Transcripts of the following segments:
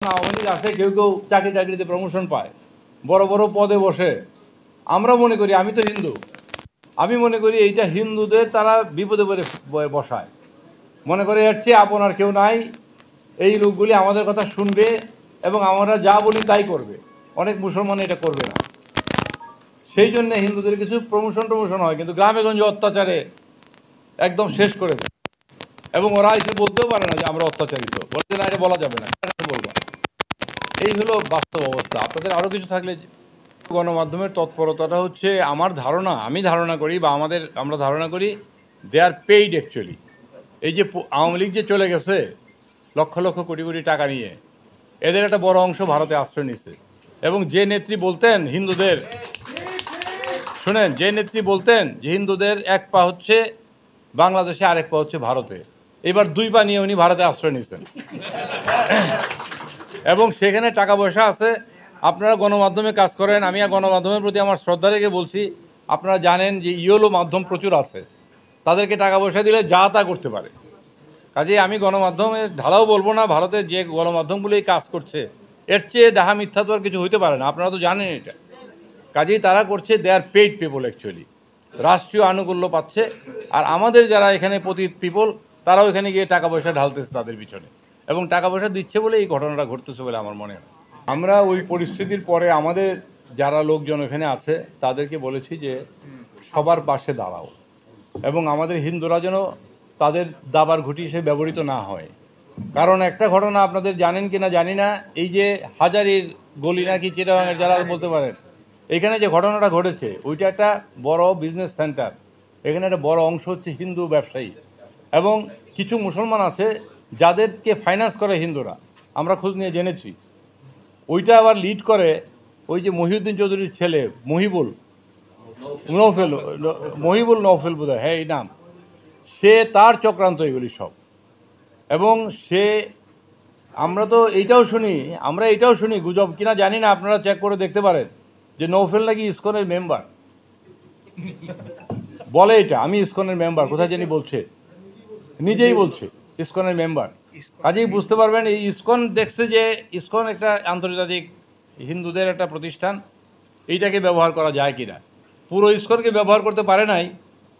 আওয়ামী লীগ আসে, কেউ কেউ চাকরিতে প্রমোশন পায়, বড় বড় পদে বসে। আমরা মনে করি, আমি তো হিন্দু, আমি মনে করি এইটা হিন্দুদের তারা বিপদে পড়ে বসায়। মনে করে এর চেয়ে আপন আর কেউ নাই, এই লোকগুলি আমাদের কথা শুনবে এবং আমরা যা বলি তাই করবে। অনেক মুসলমান এটা করবে না, সেই জন্য হিন্দুদের কিছু প্রমোশন হয়, কিন্তু গ্রামে গঞ্জে অত্যাচারে একদম শেষ করে দেয়। এবং ওরা এসে বলতেও পারে না যে আমরা অত্যাচারিত, বলতে না, এটা বলা যাবে না, বলবো। এই হলো বাস্তব অবস্থা। আপনাদের আরও কিছু থাকলে। গণমাধ্যমের তৎপরতাটা হচ্ছে আমার ধারণা, আমি ধারণা করি বা আমরা ধারণা করি দে আর পেইড অ্যাকচুয়ালি। এই যে আওয়ামী লীগ যে চলে গেছে লক্ষ লক্ষ কোটি কোটি টাকা নিয়ে, এদের একটা বড় অংশ ভারতে আশ্রয় নিচ্ছে। এবং যে নেত্রী বলতেন হিন্দুদের, শুনেন, যে নেত্রী বলতেন যে হিন্দুদের এক পা হচ্ছে বাংলাদেশে, আরেক পা হচ্ছে ভারতে, এবার দুই পা নিয়ে উনি ভারতে আশ্রয় নিচ্ছেন এবং সেখানে টাকা পয়সা আছে। আপনারা গণমাধ্যমে কাজ করেন, আমি গণমাধ্যমের প্রতি আমার শ্রদ্ধা রেখে বলছি, আপনারা জানেন যে ইয়েলো মাধ্যম প্রচুর আছে, তাদেরকে টাকা পয়সা দিলে যা তা করতে পারে। কাজেই আমি গণমাধ্যমে ঢালাও বলবো না, ভারতের যে গণমাধ্যমগুলি কাজ করছে এর চেয়ে ডাহা মিথ্যা তো আর কিছু হইতে পারে না, আপনারা তো জানেন এটা। কাজেই তারা করছে দে আর পেইড পিপল অ্যাকচুয়ালি, রাষ্ট্রীয় আনুকূল্য পাচ্ছে। আর আমাদের যারা এখানে পতিত পিপল, তারাও এখানে গিয়ে টাকা পয়সা ঢালতেছে তাদের পিছনে, এবং টাকা পয়সা দিচ্ছে বলে এই ঘটনাটা ঘটতেছে বলে আমার মনে হয়। আমরা ওই পরিস্থিতির পরে আমাদের যারা লোকজন এখানে আছে তাদেরকে বলেছি যে সবার পাশে দাঁড়াও, এবং আমাদের হিন্দুরা যেন তাদের দাবার ঘুঁটি হিসেবে ব্যবহৃত না হয়। কারণ একটা ঘটনা আপনাদের জানেন কি না জানি না, এই যে হাজারির গলি নাকি চিটাগাঙের, যারা বলতে পারেন, এখানে যে ঘটনাটা ঘটেছে ওইটা একটা বড় বিজনেস সেন্টার। এখানে একটা বড় অংশ হচ্ছে হিন্দু ব্যবসায়ী, এবং কিছু মুসলমান আছে যাদেরকে ফাইন্যান্স করে হিন্দুরা, আমরা খোঁজ নিয়ে জেনেছি। ওইটা আবার লিড করে ওই যে মহিউদ্দিন চৌধুরীর ছেলে মহিবুল নৌফেল বোধ হয়, হ্যাঁ এই নাম, সে তার চক্রান্ত এগুলি সব। এবং সে, আমরা এটাও শুনি গুজব কিনা জানি না, আপনারা চেক করে দেখতে পারেন, যে নৌফেল নাকি ইসকনের মেম্বার বলে। এটা আমি ইসকনের মেম্বার, কোথায় জানি বলছে, নিজেই বলছে ইসকনের মেম্বার। কাজেই বুঝতে পারবেন এই ইসকন দেখছে যে ইসকন একটা আন্তর্জাতিক হিন্দুদের একটা প্রতিষ্ঠান, এইটাকে ব্যবহার করা যায় কিনা। পুরো ইসকনকে ব্যবহার করতে পারে নাই,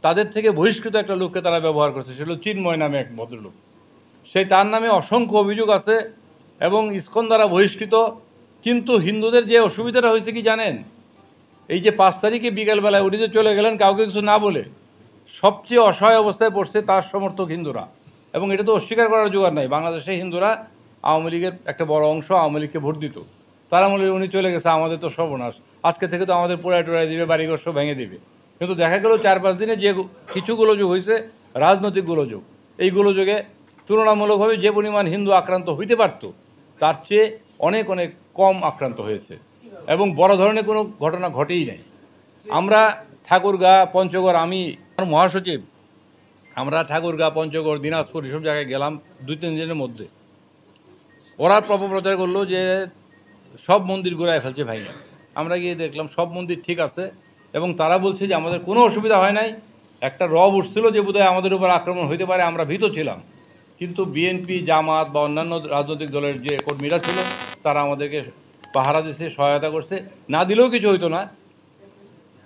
তাদের থেকে বহিষ্কৃত একটা লোককে তারা ব্যবহার করছে, সেটা চিন্ময় নামে এক ভদ্রলোক। তার নামে অসংখ্য অভিযোগ আছে এবং ইসকন দ্বারা বহিষ্কৃত। কিন্তু হিন্দুদের যে অসুবিধাটা হয়েছে কি জানেন, এই যে 5 তারিখে বিকেলবেলায় উনি যে চলে গেলেন কাউকে কিছু না বলে, সবচেয়ে অসহায় অবস্থায় পড়ছে তার সমর্থক হিন্দুরা। এবং এটা তো অস্বীকার করার জোগাড় নাই, বাংলাদেশে হিন্দুরা আওয়ামী লীগের একটা বড় অংশ আওয়ামী লীগকে ভোট দিত। তারা মনে উনি চলে গেছে, আমাদের তো সর্বনাশ, আজকে থেকে তো আমাদের পোড়ায় টোড়ায় দিবে, বাড়িঘর সব ভেঙে দিবে। কিন্তু দেখা গেল 4-5 দিনে যে কিছু গোলযোগ হয়েছে, রাজনৈতিক গোলযোগ, এই গোলযোগে তুলনামূলকভাবে যে পরিমাণ হিন্দু আক্রান্ত হইতে পারত তার চেয়ে অনেক অনেক কম আক্রান্ত হয়েছে, এবং বড় ধরনের কোনো ঘটনা ঘটেই নাই। আমরা ঠাকুরগাঁ, পঞ্চগড়, আমি মহাসচিব, আমরা ঠাকুরগাঁ, পঞ্চগড়, দিনাজপুর এসব জায়গায় গেলাম 2-3 দিনের মধ্যে। ওরা অপপ্রচার করলো যে সব মন্দির ঘুরায় ফেলছে ভাইয়া। আমরা গিয়ে দেখলাম সব মন্দির ঠিক আছে, এবং তারা বলছে যে আমাদের কোনো অসুবিধা হয় নাই। একটা রব উঠছিল যে বোধহয় আমাদের উপর আক্রমণ হইতে পারে, আমরা ভীত ছিলাম। কিন্তু বিএনপি, জামাত বা অন্যান্য রাজনৈতিক দলের যে কর্মীরা ছিল তারা আমাদেরকে পাহারা দিচ্ছে, সহায়তা করছে, না দিলেও কিছু হইতো না।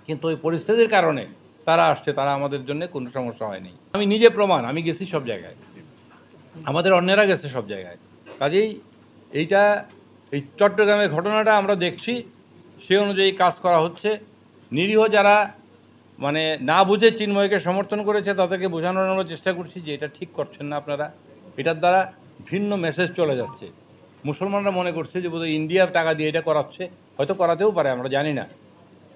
কিন্তু ওই পরিস্থিতির কারণে তারা আসছে, তারা আমাদের জন্য কোনো সমস্যা হয়নি। আমি নিজে প্রমাণ, আমি গেছি সব জায়গায়, আমাদের অন্যেরা গেছে সব জায়গায়। কাজেই এই চট্টগ্রামের ঘটনাটা আমরা দেখছি, সে অনুযায়ী কাজ করা হচ্ছে। নিরীহ যারা মানে না বুঝে চিন্ময়কে সমর্থন করেছে তাদেরকে বোঝানোর আমরা চেষ্টা করছি যে এটা ঠিক করছেন না আপনারা, এটার দ্বারা ভিন্ন মেসেজ চলে যাচ্ছে। মুসলমানরা মনে করছে যে বোধহয় ইন্ডিয়া টাকা দিয়ে এটা করাচ্ছে, হয়তো করাতেও পারে, আমরা জানি না।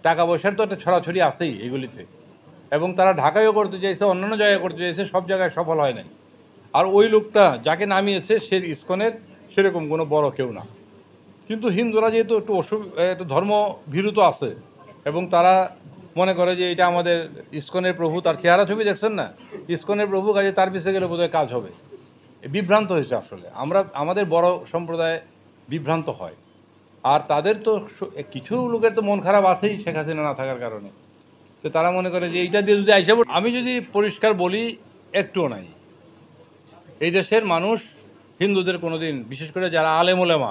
টাকা পয়সার তো একটা ছড়াছড়ি আছেই এগুলিতে, এবং তারা ঢাকায়ও করতে চাইছে, অন্যান্য জায়গায় করতে চাইছে, সব জায়গায় সফল হয় নাই। আর ওই লোকটা যাকে নামিয়েছে সে ইসকনের সেরকম কোনো বড় কেউ না। কিন্তু হিন্দুরা যেহেতু একটু ধর্ম ভীরু তো আছে, এবং তারা মনে করে যে এটা আমাদের ইসকনের প্রভু, তার চেহারা ছবি দেখছেন না, ইসকনের প্রভু, কাজে তার পিছিয়ে গেলে বোধহয় কাজ হবে। বিভ্রান্ত হয়েছে আসলে, আমাদের বড় সম্প্রদায় বিভ্রান্ত হয়। আর তাদের তো কিছু লোকের তো মন খারাপ আছেই শেখ হাসিনা না থাকার কারণে, তো তারা মনে করে যে এইটা দিয়ে যদি আইসা, আমি যদি পরিষ্কার বলি, একটুও নাই। এই দেশের মানুষ হিন্দুদের কোনোদিন, বিশেষ করে যারা আলেম ওলেমা,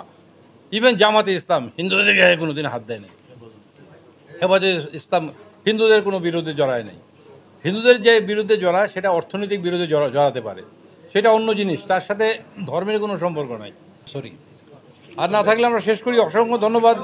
ইভেন জামাতে ইসলাম হিন্দুদের গায়ে কোনোদিন হাত দেয় নাই। হেফাজতে ইসলাম হিন্দুদের কোনো বিরোধে জড়ায় নাই। হিন্দুদের যে বিরুদ্ধে জড়ায় সেটা অর্থনৈতিক বিরোধে জড়াতে পারে, সেটা অন্য জিনিস, তার সাথে ধর্মের কোনো সম্পর্ক নাই। সরি, আর না থাকলে আমরা শেষ করি। অসংখ্য ধন্যবাদ।